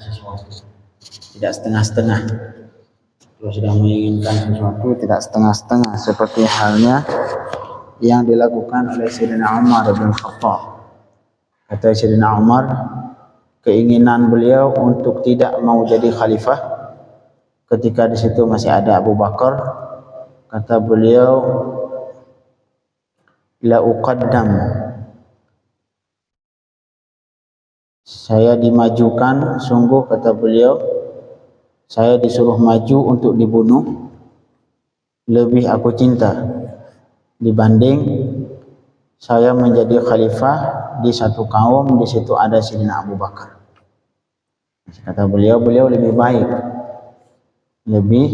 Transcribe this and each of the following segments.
sesuatu, tidak setengah-setengah. Kalau sudah menginginkan sesuatu tidak setengah-setengah, seperti halnya yang dilakukan oleh Sayyidina Umar bin Khattab. Kata Sayyidina Umar, keinginan beliau untuk tidak mau jadi khalifah ketika di situ masih ada Abu Bakar. Kata beliau, la uqaddam, saya dimajukan, sungguh kata beliau, saya disuruh maju untuk dibunuh, lebih aku cinta dibanding saya menjadi khalifah di satu kaum di situ ada Sayyidina Abu Bakar. Kata beliau, beliau lebih baik, lebih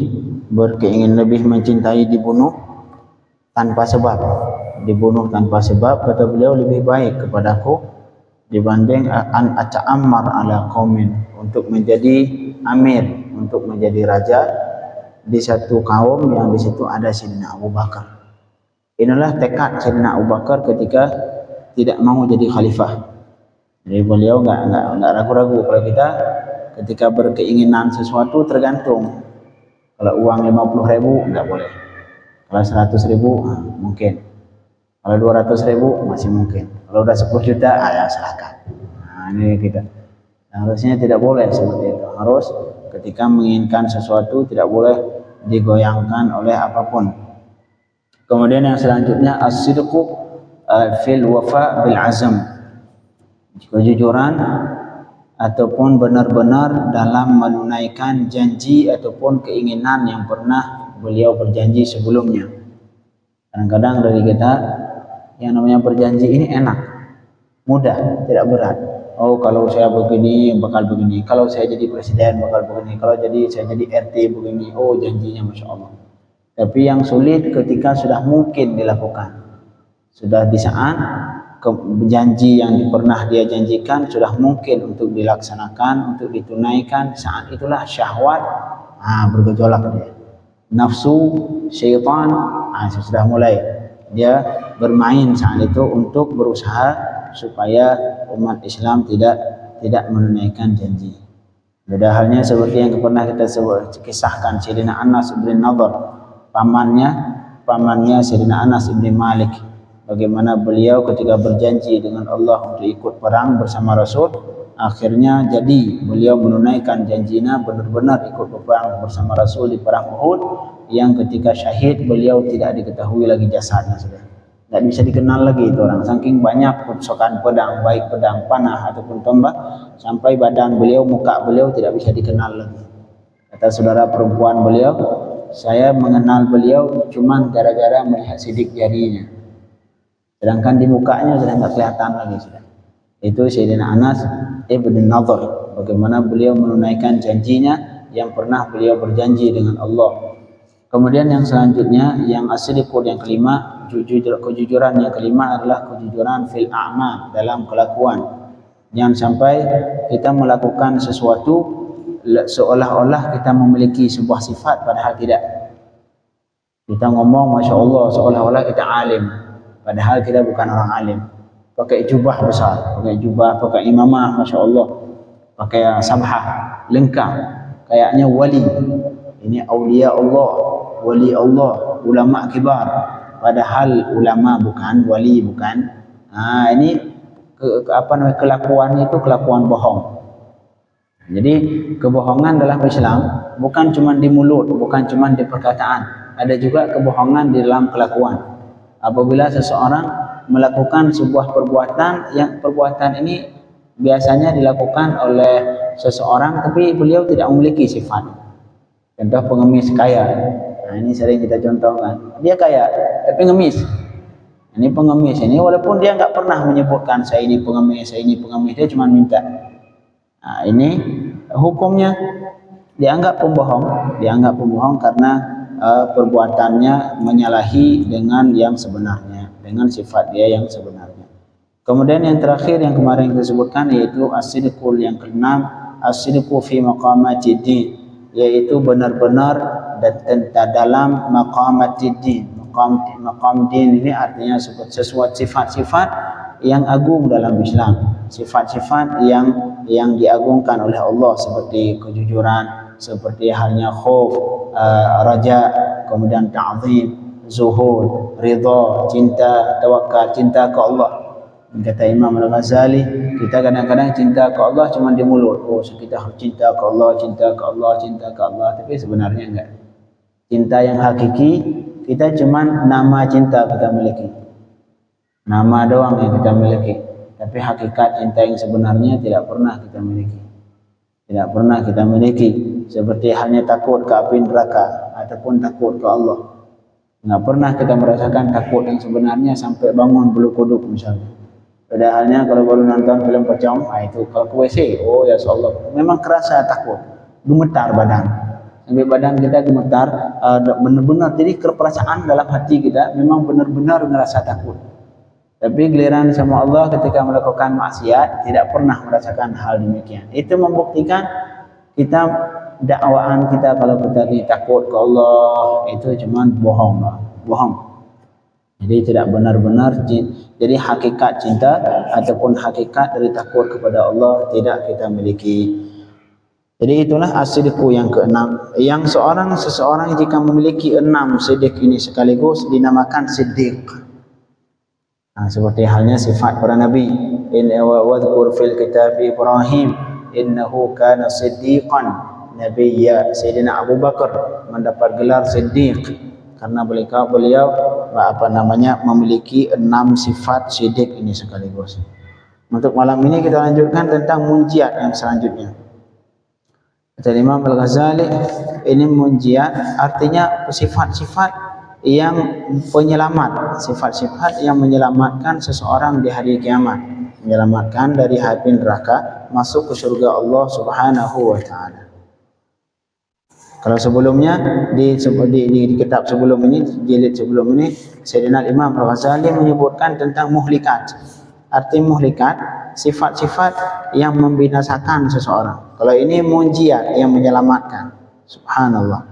berkeinginan, lebih mencintai dibunuh tanpa sebab. Dibunuh tanpa sebab, kata beliau, lebih baik kepadaku dibanding an ata'ammar ala qaumin, untuk menjadi amir, untuk menjadi raja di satu kaum yang di situ ada Sayyidina Abu Bakar. Inilah tekad Sayyidina Abu Bakar ketika tidak mau jadi khalifah. Jadi beliau enggak ragu-ragu. Kalau kita ketika berkeinginan sesuatu tergantung. Kalau uang 50.000 enggak boleh. Kalau 100.000 mungkin. Kalau 200.000 masih mungkin. Kalau udah 10 juta ya silakan. Nah, ini kita. Harusnya tidak boleh seperti itu. Harus ketika menginginkan sesuatu tidak boleh digoyangkan oleh apapun. Kemudian yang selanjutnya as-sidqu fil wafa bil azam, kejujuran ataupun benar-benar dalam menunaikan janji ataupun keinginan yang pernah beliau berjanji sebelumnya. Kadang-kadang dari kita yang namanya berjanji ini enak, mudah, tidak berat. Oh, kalau saya begini bakal begini, kalau saya jadi presiden bakal begini, kalau saya jadi RT begini. Oh, janjinya Masya Allah. Tapi yang sulit ketika sudah mungkin dilakukan, sudah di saat janji yang pernah dia janjikan sudah mungkin untuk dilaksanakan, untuk ditunaikan, saat itulah syahwat bergejolak dia. Nafsu syaitan sudah mulai dia bermain saat itu untuk berusaha supaya umat Islam tidak menunaikan janji. Beda halnya seperti yang pernah kita kisahkan Sayyidina Anas bin Nadhr, pamannya Sayyidina Anas bin Malik, bagaimana beliau ketika berjanji dengan Allah untuk ikut perang bersama Rasul, akhirnya jadi beliau menunaikan janjinya, benar-benar ikut berperang bersama Rasul di perang Uhud, yang ketika syahid beliau tidak diketahui lagi jasadnya, sudah tidak bisa dikenal lagi itu orang, saking banyak petusan pedang, baik pedang panah ataupun tombak, sampai badan beliau, muka beliau tidak bisa dikenal lagi. Kata saudara perempuan beliau, saya mengenal beliau cuma gara-gara melihat sidik jarinya, sedangkan di mukanya sudah tidak kelihatan lagi sudah. Itu Sayyidina Anas ibn Nadhr, bagaimana beliau menunaikan janjinya yang pernah beliau berjanji dengan Allah. Kemudian yang selanjutnya, yang as-sidqul yang kelima, kejujuran yang kelima adalah kejujuran fil a'mal, dalam kelakuan. Jangan sampai kita melakukan sesuatu seolah-olah kita memiliki sebuah sifat padahal tidak. Kita ngomong Masya Allah seolah-olah kita alim, padahal kita bukan orang alim. Pakai jubah besar, pakai jubah, pakai imamah Masya Allah, pakai sabhah lengkap, kayaknya wali. Ini awliya Allah, wali Allah, ulama kibar, padahal ulama bukan, wali bukan. Ini kelakuan itu kelakuan bohong. Jadi kebohongan dalam Islam bukan cuma di mulut, bukan cuma di perkataan, ada juga kebohongan di dalam kelakuan. Apabila seseorang melakukan sebuah perbuatan, yang perbuatan ini biasanya dilakukan oleh seseorang tapi beliau tidak memiliki sifat. Contoh pengemis kaya, ini sering kita contohkan, dia kaya tapi ngemis. Ini pengemis ini walaupun dia nggak pernah menyebutkan saya ini pengemis, dia cuma minta. Ini hukumnya dianggap pembohong karena perbuatannya menyalahi dengan yang sebenarnya, dengan sifat dia yang sebenarnya. Kemudian yang terakhir yang kemarin kita sebutkan yaitu as-sidqul yang keenam, as-sidqu fi maqamatid din, yaitu benar-benar dalam maqamatid din. Maqam din ini artinya sesuatu sifat-sifat yang agung dalam Islam. sifat-sifat yang diagungkan oleh Allah seperti kejujuran, seperti halnya khauf, raja, kemudian ta'zim, zuhud, ridha, cinta, tawakal, cinta ke Allah. Kata Imam Al-Ghazali, kita kadang-kadang cinta ke Allah cuma di mulut. Oh, kita harus cinta ke Allah, cinta ke Allah, cinta ke Allah, tapi sebenarnya enggak. Cinta yang hakiki, kita cuma nama cinta kita miliki. Nama doang yang kita miliki. Tapi hakikat cinta yang sebenarnya tidak pernah kita miliki. Tidak pernah kita miliki. Seperti halnya takut ke api neraka ataupun takut ke Allah. Tidak pernah kita merasakan takut yang sebenarnya sampai bangun bulu kuduk misalnya. Padahalnya kalau baru nonton film pocong, itu kalau ke WC, oh ya Allah, memang kerasa takut, gemetar badan, sampai badan kita gemetar, benar-benar. Jadi perasaan dalam hati kita memang benar-benar merasa takut. Tapi giliran sama Allah ketika melakukan maksiat tidak pernah merasakan hal demikian. Itu membuktikan kita dakwaan kita kalau kita takut ke Allah itu cuma bohong. Jadi tidak benar-benar. Jadi hakikat cinta ataupun hakikat dari takut kepada Allah tidak kita miliki. Jadi itulah as-sidqu yang keenam. Yang seseorang jika memiliki 6 sidq ini sekaligus dinamakan siddiq. Seperti halnya sifat para nabi. Inna wadhkur fil kitab Ibrahim innahu kana siddiqan nabiyya. Sayyidina Abu Bakar mendapat gelar siddiq karena beliau memiliki 6 sifat siddiq ini sekaligus. Untuk malam ini kita lanjutkan tentang munjiat yang selanjutnya. Kata Imam Al-Ghazali, ini munjiat artinya sifat-sifat yang penyelamat, sifat-sifat yang menyelamatkan seseorang di hari kiamat, menyelamatkan dari api neraka, masuk ke surga Allah Subhanahu wa taala. Kalau sebelumnya di kitab sebelum ini, jilid sebelum ini, Sayyidina Imam Al-Ghazali menyebutkan tentang muhlikat. Arti muhlikat, sifat-sifat yang membinasakan seseorang. Kalau ini munjiat yang menyelamatkan. Subhanallah.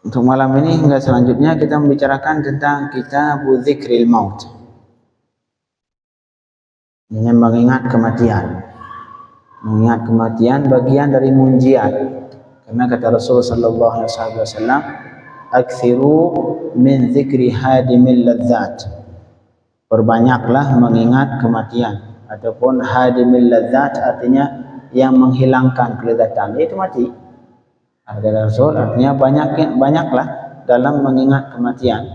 Untuk malam ini hingga selanjutnya kita membicarakan tentang kitab Dzikril Maut. Ini mengingat kematian. Mengingat kematian bagian dari munjiat. Karena kata Rasul sallallahu alaihi wasallam, "Aktsiru min dzikri hadimil ladzat." Perbanyaklah mengingat kematian ataupun hadimil ladzat artinya yang menghilangkan kelezatan, itu mati. Kata Rasul artinya banyaklah dalam mengingat kematian.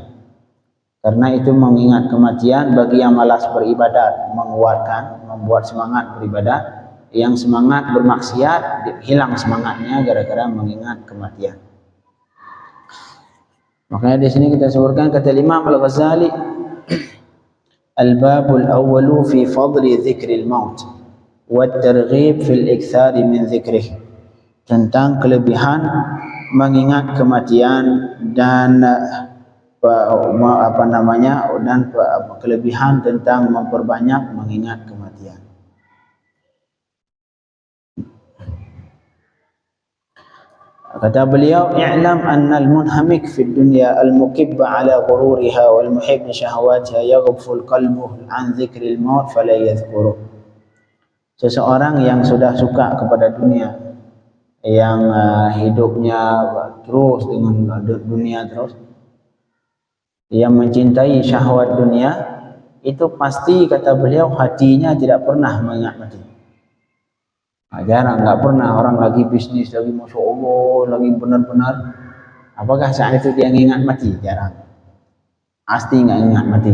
Karena itu mengingat kematian bagi yang malas beribadat menguatkan, membuat semangat beribadah. Yang semangat bermaksiat hilang semangatnya gara-gara mengingat kematian. Makanya di sini kita sebutkan kata Imam Al-Ghazali, al-babul awwalu fi fadli dzikril maut wa at-targhib fil iktsari min dzikrih. Tentang kelebihan mengingat kematian dan kelebihan tentang memperbanyak mengingat kematian. Kata beliau, "I'lam anna al-munhamik fi dunya al-mukibba ala ghururiha wal muhib li shahawatiha yaghful qalbuhu an dzikril maut fala yadhkuru." Seseorang yang sudah suka kepada dunia, yang hidupnya terus dengan dunia terus, yang mencintai syahwat dunia, itu pasti kata beliau hatinya tidak pernah mengingat mati. Jarang, nggak pernah orang lagi bisnis, lagi masya Allah, lagi benar-benar. Apakah saat itu dia ingat mati? Jarang. Pasti nggak ingat mati.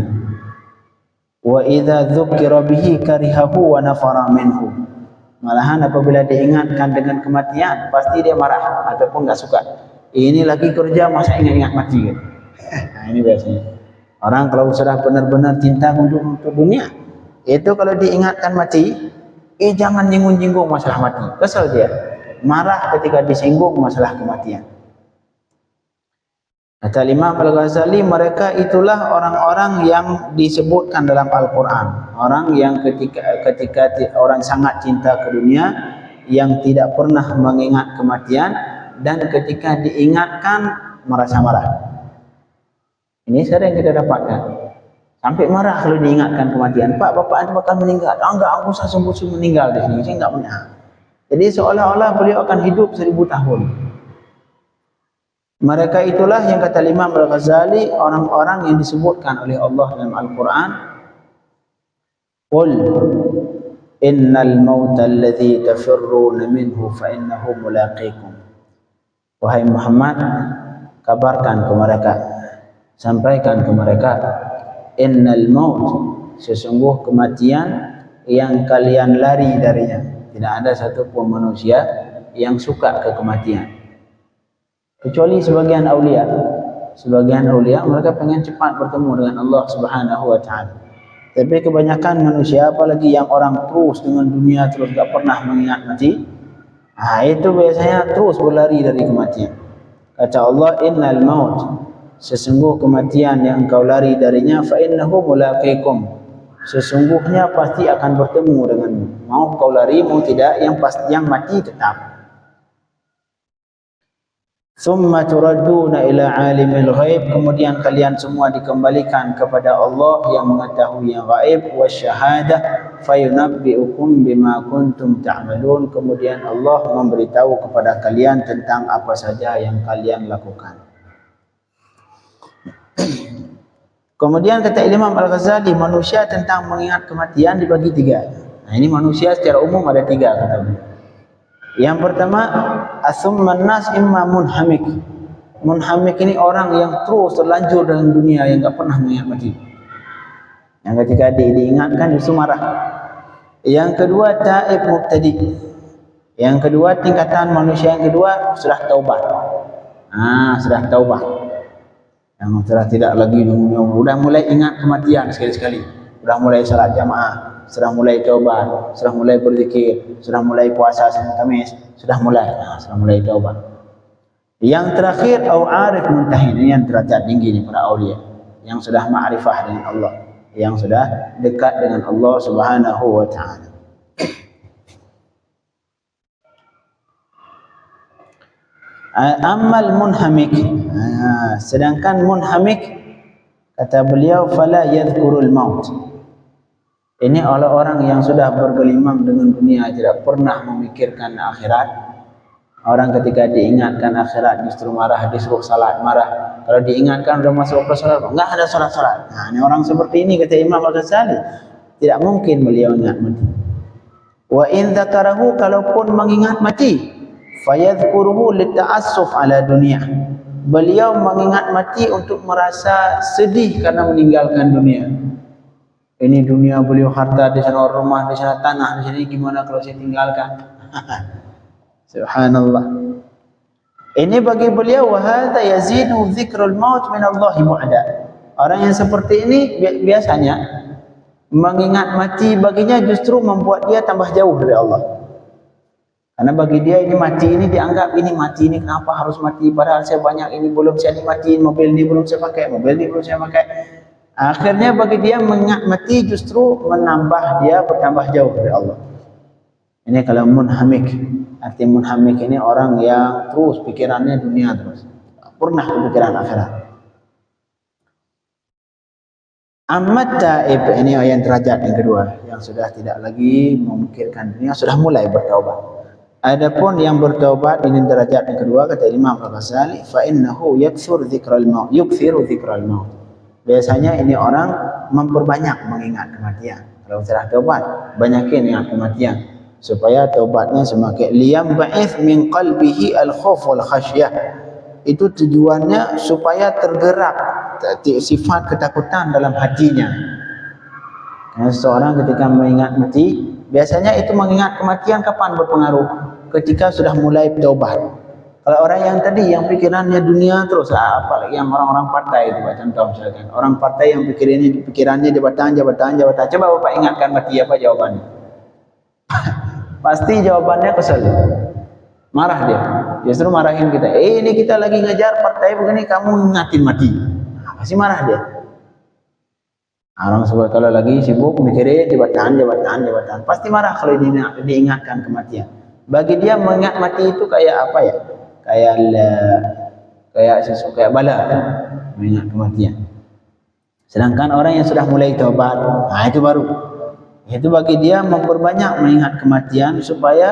Wa idza dzukira bihi karihahu wa nafara minhu. Malahan apabila diingatkan dengan kematian, pasti dia marah ataupun nggak suka. Ini lagi kerja masa ingat-ingat mati gitu. Nah, ini biasanya. Orang kalau sudah benar-benar cinta untuk dunia, itu kalau diingatkan mati, jangan nyinggung-nyinggung masalah mati. Kesal dia. Marah ketika disinggung masalah kematian. Kata Imam Al-Ghazali, mereka itulah orang-orang yang disebutkan dalam Al-Quran. Orang yang ketika orang sangat cinta ke dunia, yang tidak pernah mengingat kematian, dan ketika diingatkan merasa marah. Ini sering kita dapatkan. Sampai marah kalau diingatkan kematian. Pak, bapak anda bakal meninggal. Enggak, aku sungguh meninggal di sini. Saya enggak punya. Jadi seolah-olah beliau akan hidup 1000 tahun. Mereka itulah yang kata Imam Al-Ghazali, orang-orang yang disebutkan oleh Allah dalam Al-Quran. Qul innal mauta alladhi tafirruna minhu fa innahu mulaqikum. Wahai Muhammad, kabarkan ke mereka, sampaikan ke mereka, innal maut, sesungguh kematian yang kalian lari darinya. Tidak ada satu pun manusia yang suka ke kematian, kecuali sebagian aulia. Sebagian aulia mereka pengen cepat bertemu dengan Allah Subhanahu wa taala. Tapi kebanyakan manusia, apalagi yang orang terus dengan dunia terus tak pernah mengingat mati, itu biasanya terus berlari dari kematian. Kata Allah, innal maut, sesungguh kematian yang engkau lari darinya, fa innahu mulaqikum, sesungguhnya pasti akan bertemu denganmu. Mau kau lari mau tidak, yang mati tetap. Summa turadduna ila alimil ghaib, kemudian kalian semua dikembalikan kepada Allah yang mengetahui yang gaib, wasyahadah fayunabbi'ukum bima kuntum ta'malun, kemudian Allah memberitahu kepada kalian tentang apa saja yang kalian lakukan. Kemudian kata Imam Al-Ghazali, manusia tentang mengingat kematian dibagi 3. Nah, ini manusia secara umum ada 3 kata beliau. Yang pertama, asumman nas imma munhamik. Munhamik ini orang yang terus terlanjur dalam dunia, yang tak pernah mengingat mati. Yang ketika diingatkan justru marah. Yang kedua, taib mubtadi. Yang kedua, tingkatan manusia yang kedua sudah taubat. Sudah taubat. Yang sudah tidak lagi dunia, sudah mulai ingat kematian sekali-sekali. Sudah mulai salat jamaah, sudah mulai taubat, sudah mulai berzikir, sudah mulai puasa Senin Kamis, sudah mulai taubat. Yang terakhir, au arif muntahin, ini yang derajat tinggi ini para aulia, yang sudah ma'rifah dengan Allah, yang sudah dekat dengan Allah Subhanahu wa taala. Amal munhamik, sedangkan munhamik kata beliau, fala yadhkurul maut. Ini oleh orang yang sudah bergelimang dengan dunia, tidak pernah memikirkan akhirat. Orang ketika diingatkan akhirat justru marah, disuruh salat marah. Kalau diingatkan sudah masuk ke salat, enggak ada salat-salat. Nah, ini orang seperti ini kata Imam Al-Ghazali, tidak mungkin beliau ingat mati. Wa in dzakarahu, kalaupun mengingat mati, fayadhkuruhu lita'assuf ala dunia. Beliau mengingat mati untuk merasa sedih karena meninggalkan dunia. Ini dunia, beliau harta di sana, rumah di sana, tanah di sini, gimana kalau saya tinggalkan? Subhanallah. Ini bagi beliau, wa hadza yazidu dzikrul maut min Allah bu'da. Orang yang seperti ini biasanya mengingat mati baginya justru membuat dia tambah jauh dari Allah. Karena bagi dia ini mati ini dianggap, ini mati ini kenapa harus mati, padahal saya banyak ini belum saya nikmatin, mobil ini belum saya pakai, mobil ini belum saya pakai. Akhirnya bagi dia mengingat mati justru menambah dia bertambah jauh dari Allah. Ini kalau munhamik. Arti munhamik ini orang yang terus pikirannya dunia terus, tak pernah kepikiran akhirat. Amat taib, ini yang derajat yang kedua, yang sudah tidak lagi memikirkan dunia, sudah mulai bertaubat. Adapun yang bertaubat, ini derajat yang kedua kata Imam Al-Ghazali, fa innahu yakthiru dzikral maut, yukthiru dzikral maut. Biasanya ini orang memperbanyak mengingat kematian. Kalau sudah taubat, banyakin ingat kematian supaya taubatnya semakin liyam ba'ith min qalbihi al-khauf wal khasyah. Itu tujuannya supaya tergerak sifat ketakutan dalam hatinya. Seseorang ketika mengingat mati, biasanya itu mengingat kematian kapan berpengaruh? Ketika sudah mulai taubat. Kalau orang yang tadi yang pikirannya dunia terus, apalagi yang orang-orang partai itu, contoh misalkan orang partai yang pikirannya jabatan. Coba Bapak ingatkan mati, apa jawabannya? Pasti jawabannya kesel, marah dia, justru marahin kita. Ini kita lagi ngejar partai begini, kamu ingatin mati, pasti marah dia. Orang sebab kalau lagi sibuk mikirin jabatan, pasti marah kalau diingatkan kematian. Bagi dia mengingat mati itu kayak apa ya? Kayak bala, mengingat kematian. Sedangkan orang yang sudah mulai taubat, itu baru. Itu bagi dia memperbanyak mengingat kematian supaya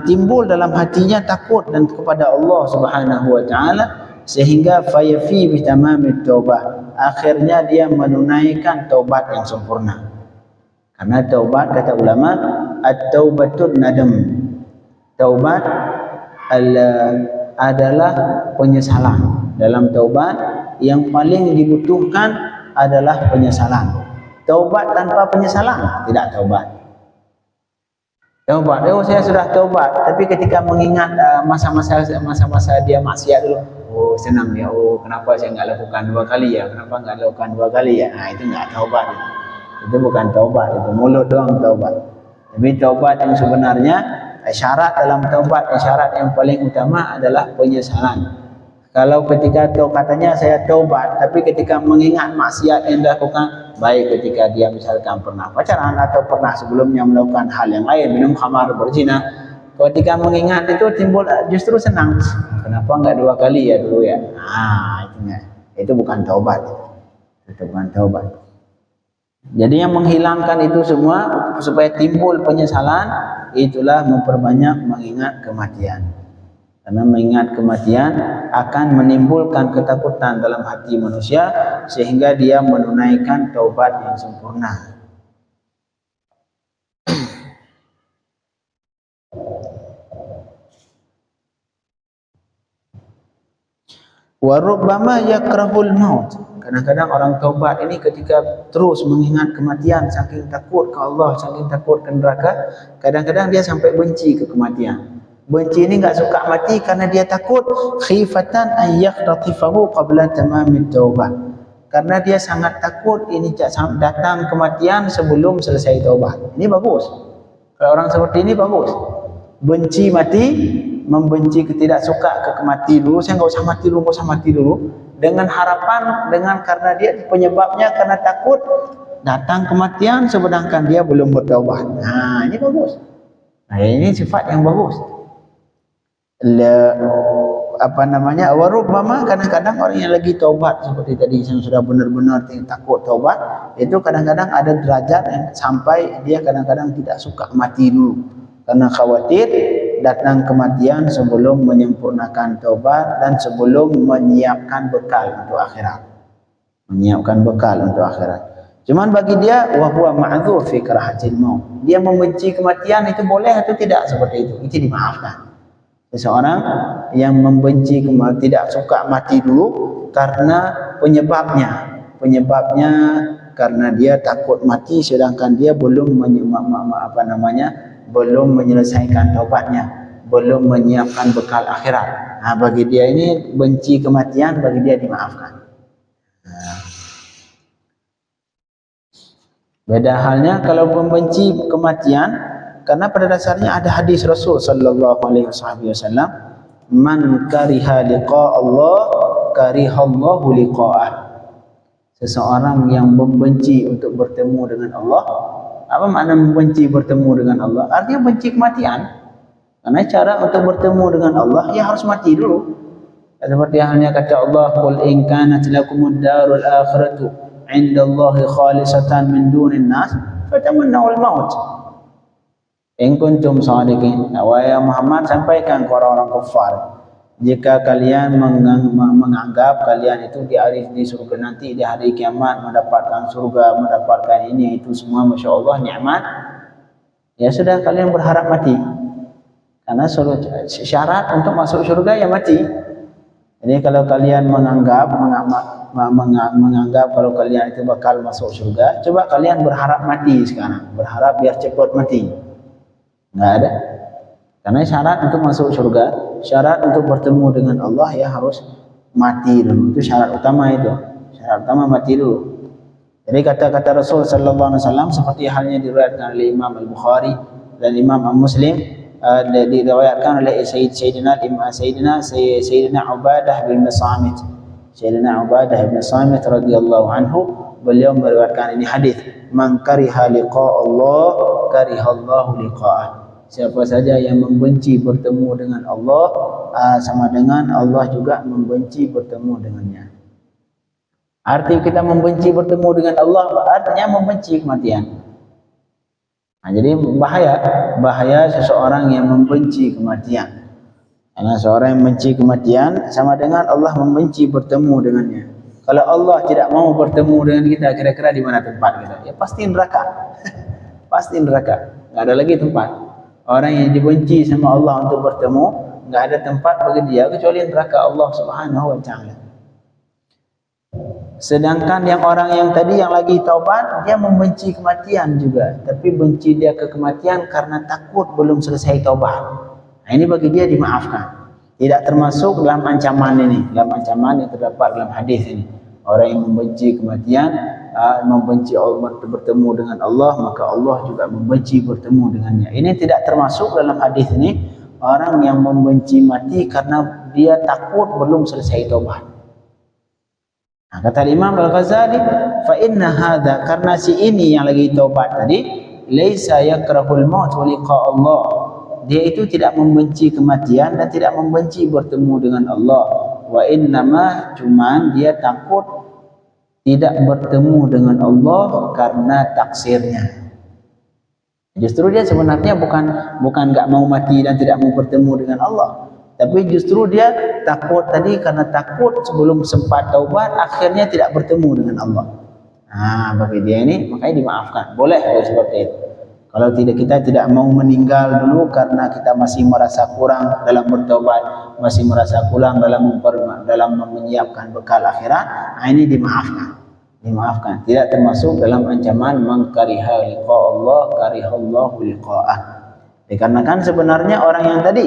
timbul dalam hatinya takut dan kepada Allah Subhanahu wa taala, sehingga fayafi bi tamamit taubah. Akhirnya dia menunaikan taubat yang sempurna. Karena taubat, kata ulama, at-taubatun nadam. Taubat adalah penyesalan. Dalam taubat yang paling dibutuhkan adalah penyesalan. Taubat tanpa penyesalan tidak taubat. Taubat, saya sudah taubat, tapi ketika mengingat masa-masa dia maksiat dulu, senang ya, kenapa saya enggak lakukan 2 kali ya? Kenapa enggak lakukan 2 kali ya? Itu enggak taubat. Itu bukan taubat, itu mulut doang taubat. Tapi taubat yang sebenarnya, syarat dalam taubat, syarat yang paling utama adalah penyesalan. Kalau ketika katanya saya taubat, tapi ketika mengingat maksiat yang dilakukan, baik ketika dia misalkan pernah pacaran atau pernah sebelumnya melakukan hal yang lain, minum khamar, berzina, ketika mengingat itu timbul justru senang. Kenapa enggak 2 kali ya dulu ya? Itu bukan taubat. Itu bukan taubat. Jadi yang menghilangkan itu semua supaya timbul penyesalan, itulah memperbanyak mengingat kematian. Karena mengingat kematian akan menimbulkan ketakutan dalam hati manusia sehingga dia menunaikan taubat yang sempurna. Wa rubbama yakrahul maut. Kadang-kadang orang taubat ini ketika terus mengingat kematian, saking takut ke Allah, saking takut ke neraka, kadang-kadang dia sampai benci ke kematian. Benci ini enggak suka mati karena dia takut khifatan an yaqtatifahu qabla tamamit taubah. Karena dia sangat takut ini datang kematian sebelum selesai taubat. Ini bagus. Kalau orang seperti ini bagus. Benci mati, membenci tidak suka ke mati dulu, saya enggak usah mati dulu, dengan harapan, karena dia penyebabnya karena takut datang kematian sedangkan dia belum bertaubat. Ini bagus. Ini sifat yang bagus. Warubbama, kadang-kadang orang yang lagi taubat seperti tadi yang sudah benar-benar takut taubat, itu kadang-kadang ada derajat yang sampai dia kadang-kadang tidak suka mati dulu karena khawatir datang kematian sebelum menyempurnakan taubat dan sebelum menyiapkan bekal untuk akhirat. Cuman bagi dia wa huwa ma'dzur fi karahatil maut. Dia membenci kematian itu boleh atau tidak seperti itu? Itu dimaafkan. Seseorang yang membenci tidak suka mati dulu karena penyebabnya karena dia takut mati sedangkan dia belum belum menyelesaikan taubatnya, belum menyiapkan bekal akhirat. Bagi dia ini benci kematian, bagi dia dimaafkan. Beda halnya kalau membenci kematian, karena pada dasarnya ada hadis Rasul sallallahu alaihi wasallam, man kariha liqa Allah karihallahu liqa'ah. Seseorang yang membenci untuk bertemu dengan Allah. Apa makna membenci bertemu dengan Allah? Artinya benci kematian. Karena cara untuk bertemu dengan Allah, ya harus mati dulu. Seperti halnya kata Allah, qul in kanat lakumud darul akhiratu 'indallahi khalisatan min dunin nas fatamannawul maut in kuntum shadiqin. Wahai Muhammad, sampaikan kepada orang kafir, jika kalian menganggap kalian itu di surga nanti, di hari kiamat mendapatkan surga, mendapatkan ini itu semua, masya Allah nikmat, ya sudah kalian berharap mati. Karena syarat untuk masuk surga ya mati. Jadi kalau kalian menganggap kalau kalian itu bakal masuk surga, coba kalian berharap mati sekarang, berharap biar cepat mati. Enggak ada. Karena syarat untuk masuk surga, syarat untuk bertemu dengan Allah ya harus mati dulu. Itu syarat utama itu. Syarat utama mati dulu. Jadi kata-kata Rasul sallallahu alaihi wasallam seperti halnya diriwayatkan oleh Imam Al-Bukhari dan Imam Muslim, diriwayatkan oleh Sayyidina Ubadah bin Samit. Sayyidina Ubadah bin Samit radhiyallahu anhu, beliau meriwayatkan ini hadis, man kariha liqa Allah karihallahu liqa'ah. Siapa saja yang membenci bertemu dengan Allah, sama dengan Allah juga membenci bertemu dengannya. Arti kita membenci bertemu dengan Allah artinya membenci kematian. Jadi bahaya seseorang yang membenci kematian. Karena seorang yang membenci kematian sama dengan Allah membenci bertemu dengannya. Kalau Allah tidak mau bertemu dengan kita, kira-kira di mana tempat kita? Ya pasti neraka. Pasti neraka. Enggak ada lagi tempat. Orang yang dibenci sama Allah untuk bertemu, enggak ada tempat bagi dia kecuali neraka Allah Subhanahu wa taala. Sedangkan yang orang yang tadi yang lagi taubat, dia membenci kematian juga, tapi benci dia ke kematian karena takut belum selesai taubat. Nah, ini bagi dia dimaafkan. Tidak termasuk dalam ancaman ini, dalam ancaman yang terdapat dalam hadis ini. Orang yang membenci kematian, membenci Allah bertemu dengan Allah, maka Allah juga membenci bertemu dengannya. Ini tidak termasuk dalam hadis ini orang yang membenci mati karena dia takut belum selesai taubat. Nah, kata Imam Al-Ghazali, fa inna hadza, karena si ini yang lagi taubat tadi, laisa yakrahul maut wa liqa Allah. Dia itu tidak membenci kematian dan tidak membenci bertemu dengan Allah. Wa innama, cuman dia takut tidak bertemu dengan Allah karena taksirnya. Justru dia sebenarnya bukan enggak mau mati dan tidak mau bertemu dengan Allah. Tapi justru dia takut tadi karena takut sebelum sempat taubat akhirnya tidak bertemu dengan Allah. Nah, bagi dia ini makanya dimaafkan. Boleh seperti itu. Kalau kita tidak mau meninggal dulu karena kita masih merasa kurang dalam bertaubat, masih merasa kurang dalam menyiapkan bekal akhirat, nah ini dimaafkan. Dimaafkan. Tidak termasuk dalam ancaman mangkariha liqa Allah karihallahu liqa'ah. Dikarenakan sebenarnya orang yang tadi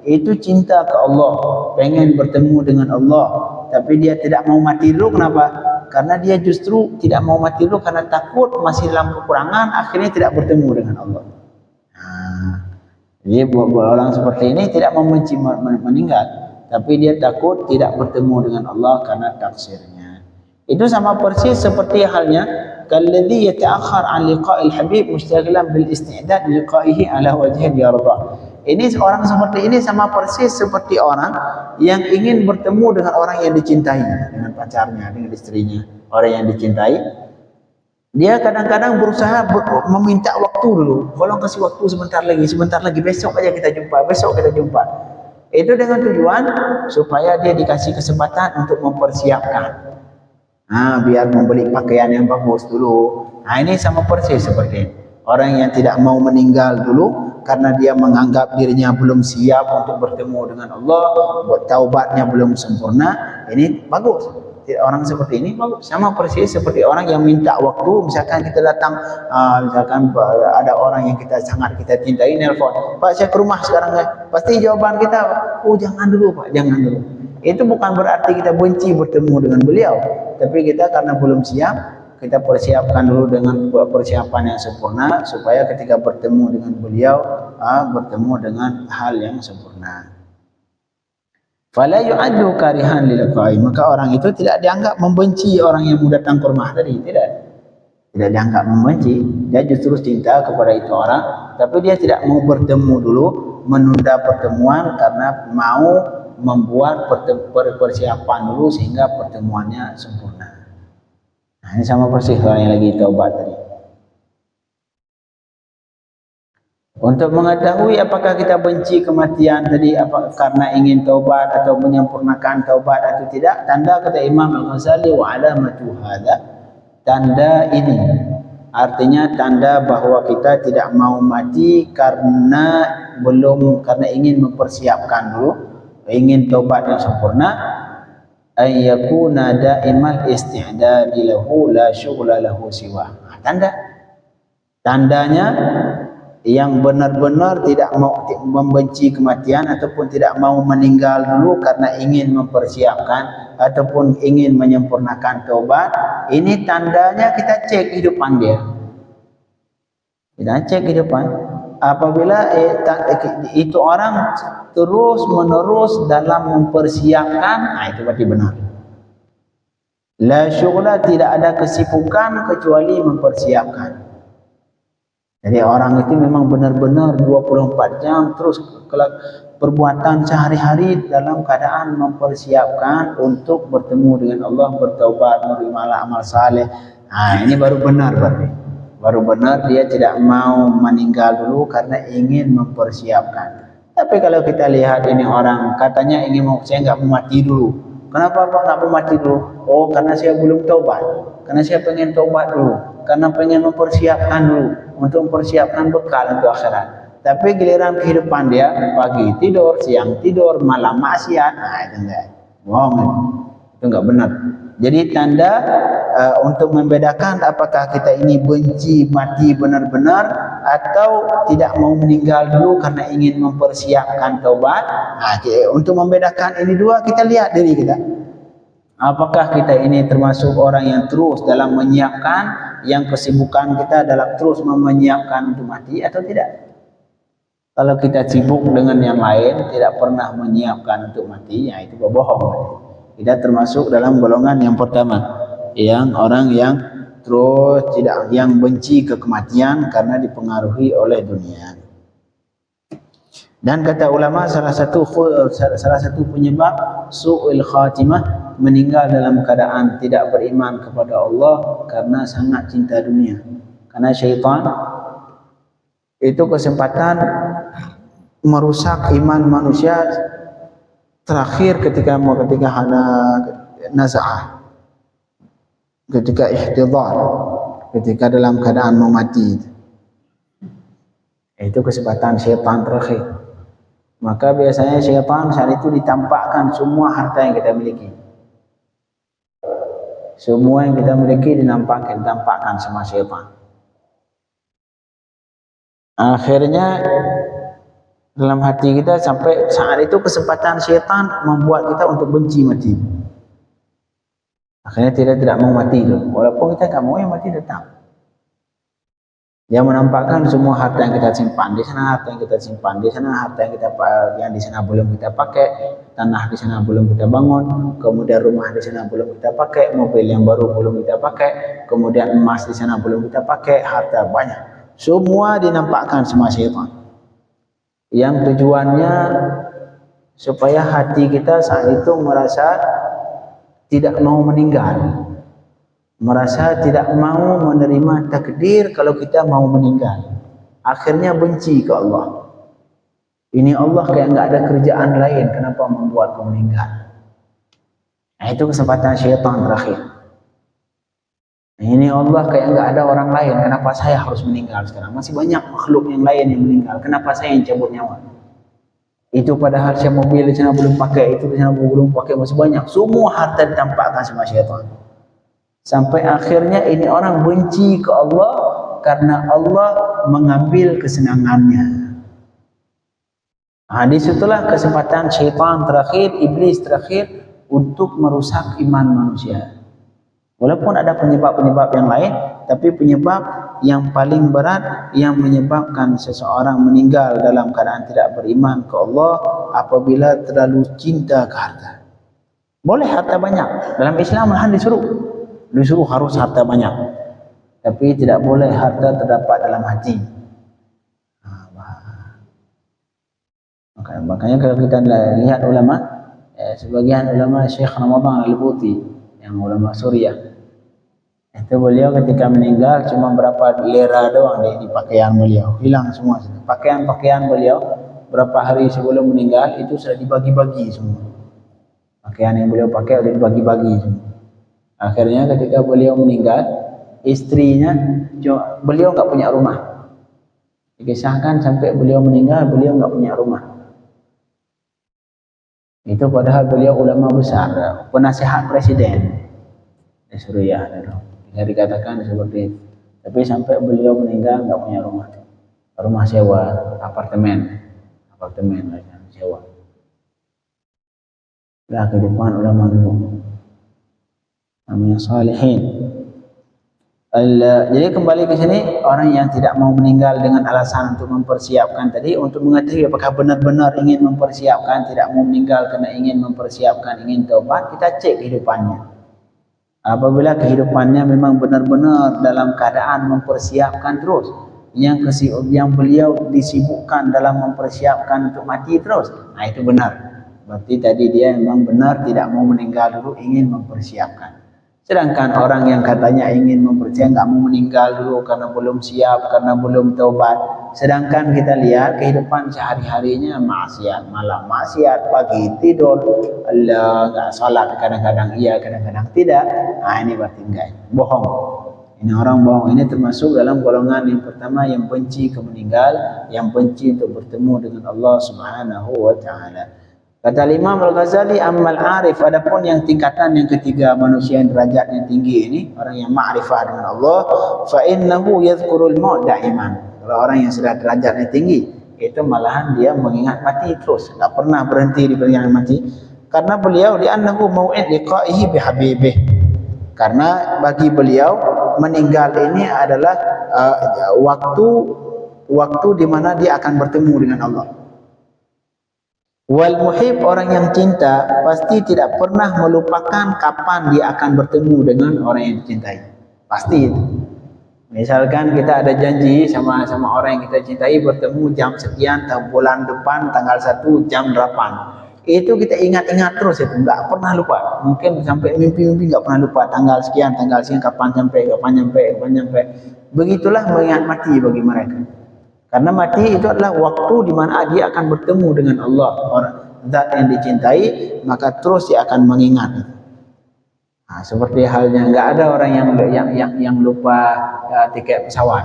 itu cinta ke Allah, pengen bertemu dengan Allah, tapi dia tidak mau mati dulu. Kenapa? Karena dia justru tidak mau mati dulu karena takut masih dalam kekurangan, akhirnya tidak bertemu dengan Allah. Jadi buat orang seperti ini tidak membenci meninggal, tapi dia takut tidak bertemu dengan Allah karena taksirnya. Itu sama persis seperti halnya kalladzi yata'akhkhar an liqa'il habib mustaghilan bil isti'dad liqa'ihi ala wajhin yarda. Ini orang seperti ini sama persis seperti orang yang ingin bertemu dengan orang yang dicintainya, dengan pacarnya, dengan istrinya, orang yang dicintai. Dia kadang-kadang berusaha meminta waktu dulu. Tolong kasih waktu sebentar lagi, besok aja kita jumpa. Itu dengan tujuan supaya dia dikasih kesempatan untuk mempersiapkan. Biar membeli pakaian yang bagus dulu. Ini sama persis seperti ini. Orang yang tidak mau meninggal dulu karena dia menganggap dirinya belum siap untuk bertemu dengan Allah, buat taubatnya belum sempurna, ini bagus. Orang seperti ini bagus. Sama persis seperti orang yang minta waktu. Misalkan kita datang, misalkan ada orang yang sangat kita cintai, nelpon, Pak saya ke rumah sekarang ya. Pasti jawaban kita, oh jangan dulu Pak, jangan dulu. Itu bukan berarti kita benci bertemu dengan beliau, tapi kita karena belum siap, kita persiapkan dulu dengan persiapan yang sempurna supaya ketika bertemu dengan beliau bertemu dengan hal yang sempurna. Fala yu'addu karihan lilqa'i, maka orang itu tidak dianggap membenci orang yang datang ke rumah tadi, tidak dianggap membenci. Dia justru cinta kepada itu orang, tapi dia tidak mau bertemu dulu, menunda pertemuan karena mau membuat persiapan dulu sehingga pertemuannya sempurna. Nah, ini sama persis orang yang lagi taubat tadi. Untuk mengetahui apakah kita benci kematian tadi karena ingin taubat atau menyempurnakan taubat atau tidak, tanda kata Imam Al-Ghazali wa alamatu hadza, tanda ini artinya tanda bahwa kita tidak mau mati karena ingin mempersiapkan dulu, ingin taubat yang sempurna, ayyakuna da'imal isti'dadi lahu la syughla lahu siwa. Tandanya yang benar-benar tidak mau membenci kematian ataupun tidak mau meninggal dulu karena ingin mempersiapkan ataupun ingin menyempurnakan taubat, ini tandanya kita cek kehidupan dia. Kita cek kehidupan. Apabila itu orang terus menerus dalam mempersiapkan, itu berarti benar. La syughla, tidak ada kesibukan kecuali mempersiapkan. Jadi orang itu memang benar-benar 24 jam terus perbuatan sehari-hari dalam keadaan mempersiapkan untuk bertemu dengan Allah, bertaubat, menerima amal saleh. Ini baru benar berarti. Baru benar dia tidak mau meninggal dulu karena ingin mempersiapkan. Tapi kalau kita lihat ini orang katanya saya nggak mau mati dulu. Kenapa Pak nggak mau mati dulu? Oh, karena saya belum taubat. Karena saya pengen taubat dulu. Karena pengen mempersiapkan dulu untuk mempersiapkan bekal untuk akhirat. Tapi giliran kehidupan dia pagi tidur, siang tidur, malam maksiat, itu enggak. Bohong. Itu enggak benar. Jadi tanda untuk membedakan apakah kita ini benci mati benar-benar atau tidak mau meninggal dulu karena ingin mempersiapkan taubat. Untuk membedakan ini dua, kita lihat diri kita. Apakah kita ini termasuk orang yang terus dalam menyiapkan, yang kesibukan kita dalam terus menyiapkan untuk mati atau tidak? Kalau kita sibuk dengan yang lain, tidak pernah menyiapkan untuk mati, itu berbohong. Kita termasuk dalam golongan yang pertama, yang orang yang terus yang benci ke kematian karena dipengaruhi oleh dunia. Dan kata ulama, salah satu penyebab su'il khatimah, meninggal dalam keadaan tidak beriman kepada Allah karena sangat cinta dunia. Karena syaitan itu kesempatan merusak iman manusia terakhir ketika ada naz'ah, ketika ihtidhar, ketika dalam keadaan mau mati. Itu kesempatan syaitan terakhir. Maka biasanya syaitan saat itu ditampakkan semua harta yang kita miliki. Semua yang kita miliki ditampakkan sama syaitan. Akhirnya dalam hati kita sampai saat itu kesempatan syaitan membuat kita untuk benci mati. Akhirnya tidak mau mati itu. Walaupun kita tak mau yang mati datang. Dia menampakkan semua harta yang kita simpan di sana, harta yang kita simpan di sana, harta yang di sana belum kita pakai, tanah di sana belum kita bangun, kemudian rumah di sana belum kita pakai, mobil yang baru belum kita pakai, kemudian emas di sana belum kita pakai, harta banyak. Semua dinampakkan sama syaitan. Yang tujuannya supaya hati kita saat itu merasa tidak mau meninggal, merasa tidak mau menerima takdir kalau kita mau meninggal. Akhirnya benci ke Allah. Ini Allah kayak nggak ada kerjaan lain, kenapa membuat kau meninggal? Itu kesempatan syaitan terakhir. Ini Allah kayak nggak ada orang lain, kenapa saya harus meninggal sekarang? Masih banyak makhluk yang lain yang meninggal, kenapa saya yang cabut nyawa? Itu padahal saya mobil di sana belum pakai, itu di sana belum pakai, masih banyak. Semua harta ditampakkan sama syaitan. Sampai akhirnya ini orang benci ke Allah karena Allah mengambil kesenangannya. Disitulah kesempatan syaitan terakhir, iblis terakhir untuk merusak iman manusia. Walaupun ada penyebab-penyebab yang lain, tapi penyebab yang paling berat yang menyebabkan seseorang meninggal dalam keadaan tidak beriman ke Allah apabila terlalu cinta ke harta. Boleh harta banyak, dalam Islam malahan disuruh harus harta banyak, tapi tidak boleh harta terdapat dalam hati. Makanya kalau kita lihat ulama, sebagian ulama Syekh Ramadan Al-Buti, yang ulama Suriah, itu beliau ketika meninggal cuma berapa lira doang di pakaian beliau, hilang semua. Pakaian beliau berapa hari sebelum meninggal itu sudah dibagi-bagi semua. Pakaian yang beliau pakai sudah dibagi-bagi semua. Akhirnya ketika beliau meninggal, istrinya, beliau nggak punya rumah. Dikisahkan sampai beliau meninggal, beliau nggak punya rumah. Itu padahal beliau ulama besar, penasihat presiden di Suriah. Tidak dikatakan seperti itu. Tapi sampai beliau meninggal nggak punya rumah. Rumah sewa, apartemen sewa. Itulah kehidupan ulama dulu. Namanya salihin. Jadi kembali ke sini, orang yang tidak mau meninggal dengan alasan untuk mempersiapkan tadi, untuk mengetahui apakah benar-benar ingin mempersiapkan, tidak mau meninggal karena ingin mempersiapkan, ingin taubat, kita cek kehidupannya. Apabila kehidupannya memang benar-benar dalam keadaan mempersiapkan terus, yang beliau disibukkan dalam mempersiapkan untuk mati terus. Nah, itu benar. Berarti tadi dia memang benar tidak mau meninggal dulu, ingin mempersiapkan. Sedangkan orang yang katanya ingin mempersiapkan, nggak mau meninggal dulu karena belum siap, karena belum taubat. Sedangkan kita lihat kehidupan sehari-harinya maksiat, malam maksiat, pagi tidur, Allah nggak salat, kadang-kadang iya, kadang-kadang tidak. Nah, ini berarti enggak, bohong. Ini orang bohong. Ini termasuk dalam golongan yang pertama yang benci kemeninggal, yang benci untuk bertemu dengan Allah Subhanahu wa taala. Kata Imam Al-Ghazali, ammal arif, adapun yang tingkatan yang ketiga manusia yang derajatnya tinggi ini, orang yang ma'rifah dengan Allah, fa innahu yadhkurul maut da'iman. Kalau orang yang sudah derajatnya tinggi, itu malahan dia mengingat mati terus, tak pernah berhenti di mengingat mati. Karena beliau li'annahu mau'id liqa'ihi bihabibih. Karena bagi beliau meninggal ini adalah waktu di mana dia akan bertemu dengan Allah. Wal muhib, orang yang cinta pasti tidak pernah melupakan kapan dia akan bertemu dengan orang yang dicintai. Pasti itu. Misalkan kita ada janji sama orang yang kita cintai bertemu jam sekian, bulan depan tanggal 1 jam 8. Itu kita ingat-ingat terus, itu enggak pernah lupa. Mungkin sampai mimpi-mimpi enggak pernah lupa tanggal sekian, kapan sampai. Begitulah mengingat mati bagi mereka. Karena mati itu adalah waktu di mana dia akan bertemu dengan Allah, orang zat yang dicintai, maka terus dia akan mengingat. Nah, seperti halnya enggak ada orang yang lupa tiket pesawat.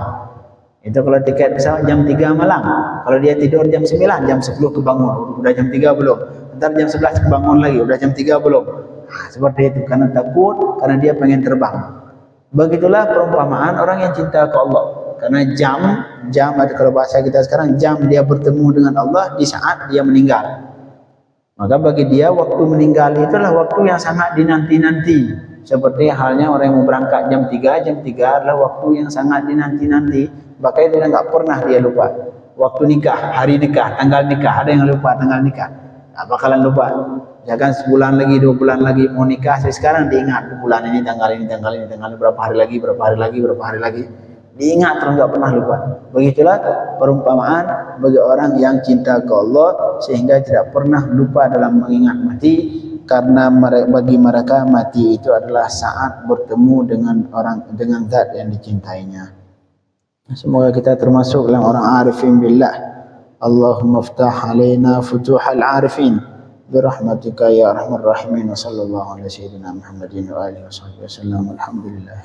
Itu kalau tiket pesawat jam 3 malam, kalau dia tidur jam 9, jam 10 kebangun, udah jam 3 belum? Ntar jam 11 kebangun lagi, udah jam 3 belum? Nah, seperti itu, karena takut, karena dia pengen terbang. Begitulah perumpamaan orang yang cinta ke Allah. Karena jam atau kalau bahasa kita sekarang, jam dia bertemu dengan Allah di saat dia meninggal. Maka bagi dia waktu meninggal itulah waktu yang sangat dinanti-nanti. Seperti halnya orang yang mau berangkat jam 3 adalah waktu yang sangat dinanti-nanti. Makanya dia enggak pernah dia lupa. Waktu nikah, hari nikah, tanggal nikah, ada yang lupa tanggal nikah. Tak bakalan lupa. Jangan sebulan lagi, 2 bulan lagi mau nikah, sekarang diingat bulan ini, tanggal ini, berapa hari lagi. Diingat terus, enggak pernah lupa. Begitulah perumpamaan bagi orang yang cinta ke Allah sehingga tidak pernah lupa dalam mengingat mati, karena bagi mereka mati itu adalah saat bertemu dengan zat yang dicintainya. Semoga kita termasuk dalam orang arifin billah. Allahumma ftah alaina futuhal arifin birahmatika ya arhamar rahimin. Wa sallallahu ala sayyidina Muhammadin wa alihi wa sahbihi wasallam. Alhamdulillah.